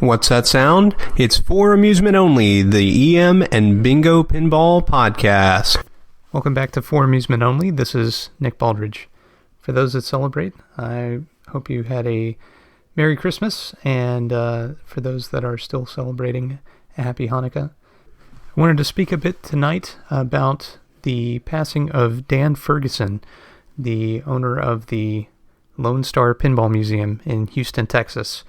What's that sound? It's for amusement only, the EM and Bingo Pinball Podcast. Welcome back to For Amusement Only. This is Nick Baldridge. For those that celebrate, I hope you had a Merry Christmas, and for those that are still celebrating, a Happy Hanukkah. I wanted to speak a bit tonight about the passing of Dan Ferguson, the owner of the Lone Star Pinball Museum in Houston, Texas.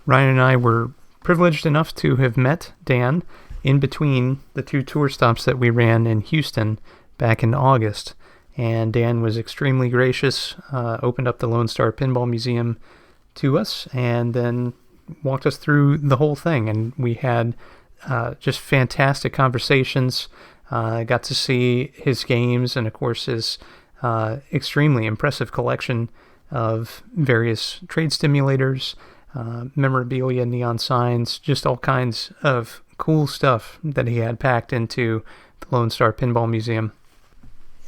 Ryan and I were privileged enough to have met Dan in between the two tour stops that we ran in Houston back in August. And Dan was extremely gracious, opened up the Lone Star Pinball Museum to us, and then walked us through the whole thing. And we had just fantastic conversations. Got to see his games and, of course, his extremely impressive collection of various trade stimulators, memorabilia, neon signs, just all kinds of cool stuff that he had packed into the Lone Star Pinball Museum.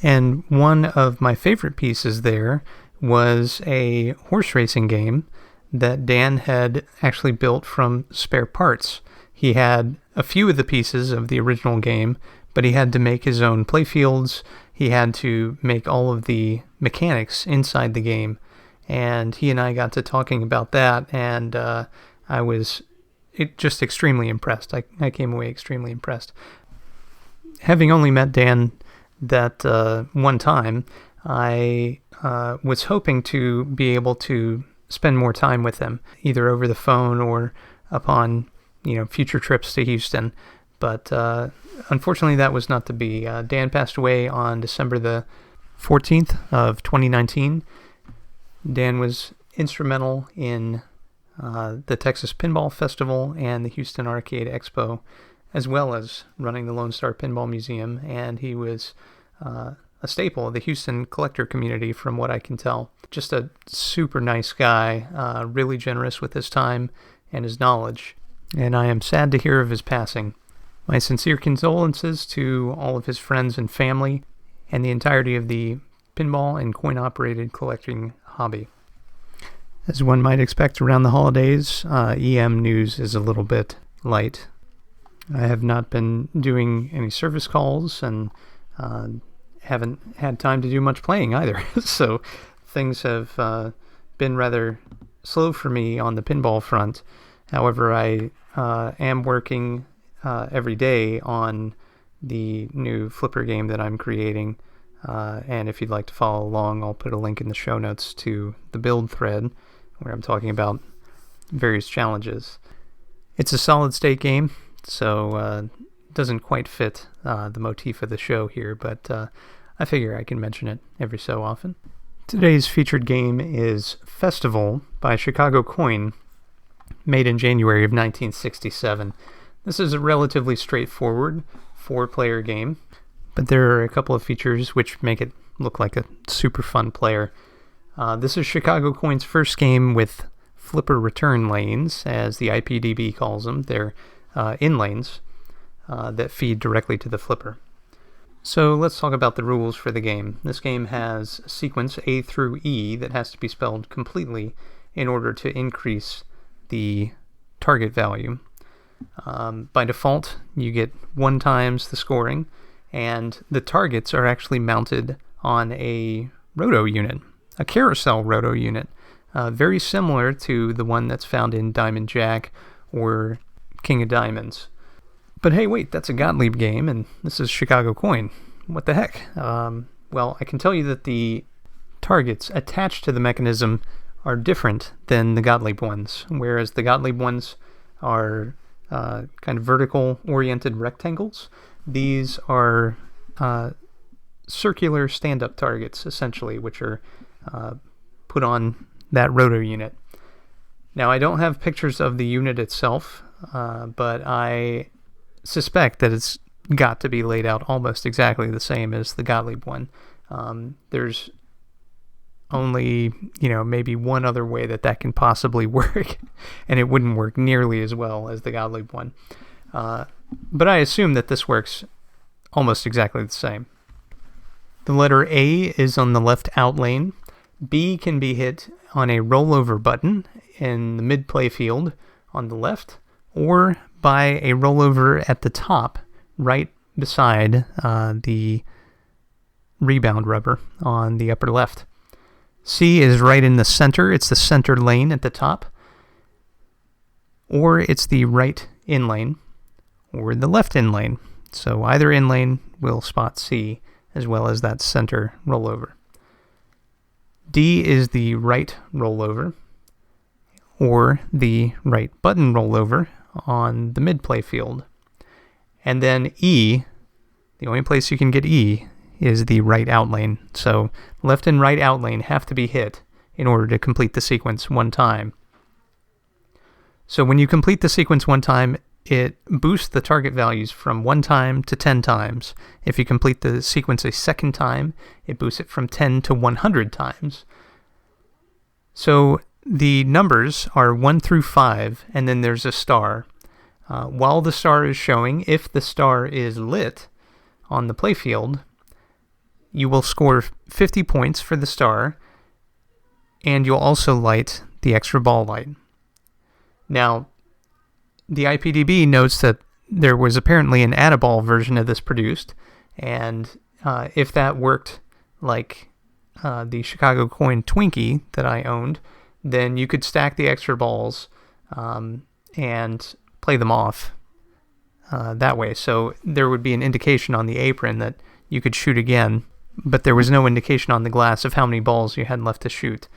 And one of my favorite pieces there was a horse racing game that Dan had actually built from spare parts. He had a few of the pieces of the original game, but he had to make his own playfields. He had to make all of the mechanics inside the game. And he and I got to talking about that, and I was just extremely impressed. I came away extremely impressed. Having only met Dan that one time, I was hoping to be able to spend more time with him, either over the phone or upon future trips to Houston. But unfortunately, that was not to be. Dan passed away on December the 14th of 2019. Dan was instrumental in the Texas Pinball Festival and the Houston Arcade Expo, as well as running the Lone Star Pinball Museum, and he was a staple of the Houston collector community from what I can tell. Just a super nice guy, really generous with his time and his knowledge, and I am sad to hear of his passing. My sincere condolences to all of his friends and family and the entirety of the pinball and coin-operated collecting hobby. As one might expect around the holidays, EM news is a little bit light. I have not been doing any service calls and haven't had time to do much playing either. So things have been rather slow for me on the pinball front. However, I am working every day on the new flipper game that I'm creating. And if you'd like to follow along, I'll put a link in the show notes to the build thread where I'm talking about various challenges. It's a solid state game, so it doesn't quite fit the motif of the show here, but I figure I can mention it every so often. Today's featured game is Festival by Chicago Coin, made in January of 1967. This is a relatively straightforward 4-player game, but there are a couple of features which make it look like a super fun player. This is Chicago Coin's first game with flipper return lanes, as the IPDB calls them. They're in lanes that feed directly to the flipper. So let's talk about the rules for the game. This game has sequence A through E that has to be spelled completely in order to increase the target value. By default, you get 1 times the scoring, and the targets are actually mounted on a roto unit, a carousel roto unit, very similar to the one that's found in Diamond Jack or King of Diamonds. But hey, wait, that's a Gottlieb game, and this is Chicago Coin. What the heck? Well, I can tell you that the targets attached to the mechanism are different than the Gottlieb ones, whereas the Gottlieb ones are kind of vertical-oriented rectangles. These are circular stand-up targets, essentially, which are put on that roto unit. Now, I don't have pictures of the unit itself, but I suspect that it's got to be laid out almost exactly the same as the Gottlieb one. There's only, maybe one other way that can possibly work, and it wouldn't work nearly as well as the Gottlieb one. But I assume that this works almost exactly the same. The letter A is on the left out lane. B can be hit on a rollover button in the mid-play field, on the left, or by a rollover at the top, right beside the rebound rubber on the upper left. C is right in the center. It's the center lane at the top, or it's the right in lane, or the left in lane. So either in lane will spot C, as well as that center rollover. D is the right rollover, or the right button rollover on the mid-play field. And then E, the only place you can get E, is the right out lane. So left and right out lane have to be hit in order to complete the sequence one time. So when you complete the sequence one time, it boosts the target values from 1 time to 10 times. If you complete the sequence a second time, it boosts it from 10 to 100 times. So the numbers are 1 through 5, and then there's a star. While the star is showing, if the star is lit on the playfield, you will score 50 points for the star, and you'll also light the extra ball light. Now, the IPDB notes that there was apparently an add-a-ball version of this produced, and if that worked like the Chicago Coin Twinkie that I owned, then you could stack the extra balls and play them off that way. So there would be an indication on the apron that you could shoot again, but there was no indication on the glass of how many balls you had left to shoot.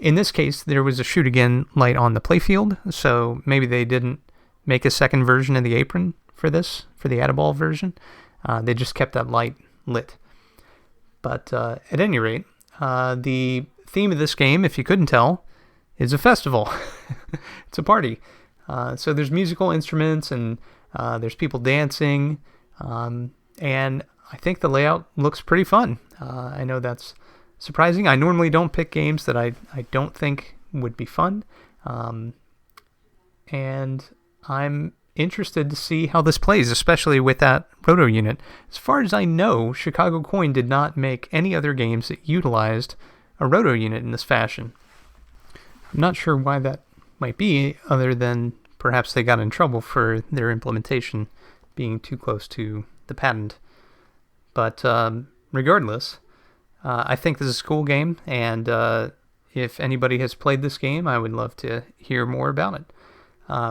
In this case, there was a shoot again light on the playfield, so maybe they didn't make a second version of the apron for this, for the add-a-ball version. They just kept that light lit. But at any rate, the theme of this game, if you couldn't tell, is a festival. It's a party. So there's musical instruments, and there's people dancing, and I think the layout looks pretty fun. I know that's surprising. I normally don't pick games that I don't think would be fun, and I'm interested to see how this plays, especially with that roto unit. As far as I know, Chicago Coin did not make any other games that utilized a roto unit in this fashion. I'm not sure why that might be, other than perhaps they got in trouble for their implementation being too close to the patent. But regardless, I think this is a cool game, and if anybody has played this game, I would love to hear more about it.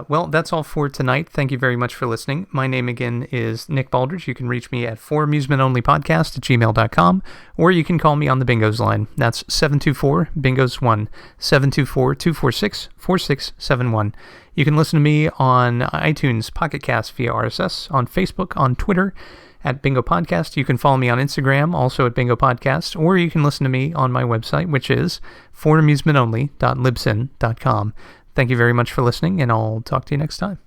Well, that's all for tonight. Thank you very much for listening. My name again is Nick Baldridge. You can reach me at foramusementonlypodcast@gmail.com, or you can call me on the Bingos line. That's 724-BINGOS1, 724-246-4671. You can listen to me on iTunes, Pocket Cast via RSS, on Facebook, on Twitter, at Bingo Podcast. You can follow me on Instagram, also at Bingo Podcast, or you can listen to me on my website, which is foramusementonly.libsyn.com. Thank you very much for listening, and I'll talk to you next time.